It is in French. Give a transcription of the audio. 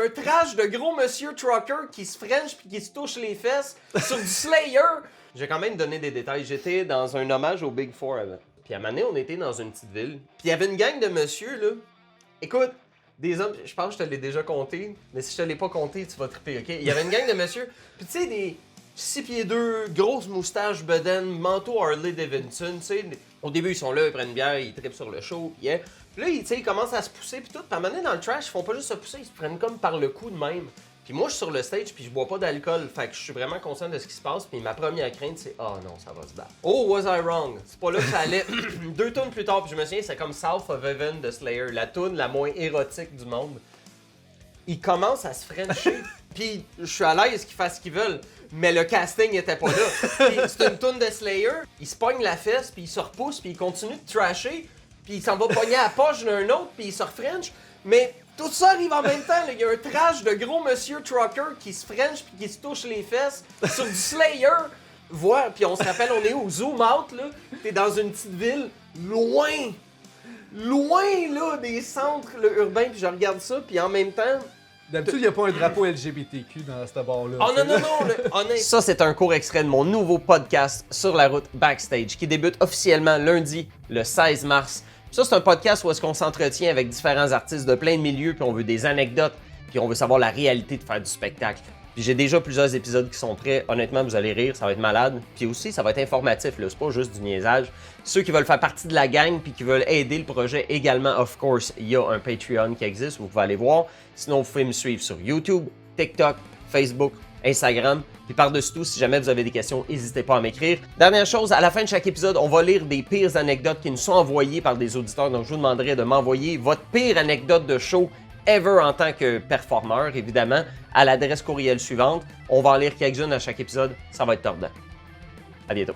un trash de gros monsieur trucker qui se french puis qui se touche les fesses sur du Slayer. J'ai quand même donné des détails. J'étais dans un hommage au Big Four avant. Puis à un moment donné, on était dans une petite ville. Puis il y avait une gang de monsieur, là. Écoute, des hommes, je pense que je te l'ai déjà compté, mais si je te l'ai pas compté, tu vas triper, ok? Il y avait une gang de monsieur, puis tu sais, des 6 pieds 2, grosses moustaches, bedaine, manteau Harley Davidson, tu sais. Au début, ils sont là, ils prennent une bière, ils trippent sur le show, yeah. Puis là, ils commencent à se pousser, puis tout. Puis à un moment donné, dans le trash, ils font pas juste se pousser, ils se prennent comme par le cou de même. Puis moi, je suis sur le stage, puis je bois pas d'alcool, fait que je suis vraiment conscient de ce qui se passe, puis ma première crainte, c'est « Oh non, ça va se battre. » Oh, was I wrong? C'est pas là que ça allait. 2 tunes plus tard, puis je me souviens, c'est comme South of Heaven de Slayer, la tune la moins érotique du monde. Ils commencent à se frencher, puis je suis à l'aise qu'ils fassent ce qu'ils veulent, mais le casting était pas là. Puis c'est une tune de Slayer, ils se pognent la fesse, puis ils se repoussent, puis ils continuent de trasher, puis il s'en va pogner à la poche d'un autre, puis il se refrench, mais... Tout ça arrive en même temps, il y a un trash de gros monsieur trucker qui se french puis qui se touche les fesses sur du Slayer. Voir, puis on se rappelle, on est où? Zoom out, là. T'es dans une petite ville, loin là, des centres là, urbains, puis je regarde ça, puis en même temps... D'habitude, il n'y a pas un drapeau LGBTQ dans ce bar-là. Oh non, ça, c'est un court extrait de mon nouveau podcast sur la route Backstage qui débute officiellement lundi, le 16 mars. Ça, c'est un podcast où est-ce qu'on s'entretient avec différents artistes de plein de milieux, puis on veut des anecdotes, puis on veut savoir la réalité de faire du spectacle. Puis j'ai déjà plusieurs épisodes qui sont prêts. Honnêtement, vous allez rire, ça va être malade. Puis aussi, ça va être informatif, là. C'est pas juste du niaisage. Ceux qui veulent faire partie de la gang puis qui veulent aider le projet également, of course, il y a un Patreon qui existe, vous pouvez aller voir. Sinon, vous pouvez me suivre sur YouTube, TikTok, Facebook, Instagram. Puis par-dessus tout, si jamais vous avez des questions, n'hésitez pas à m'écrire. Dernière chose, à la fin de chaque épisode, on va lire des pires anecdotes qui nous sont envoyées par des auditeurs. Donc, je vous demanderai de m'envoyer votre pire anecdote de show ever en tant que performeur, évidemment, à l'adresse courriel suivante. On va en lire quelques-unes à chaque épisode. Ça va être tordant. À bientôt.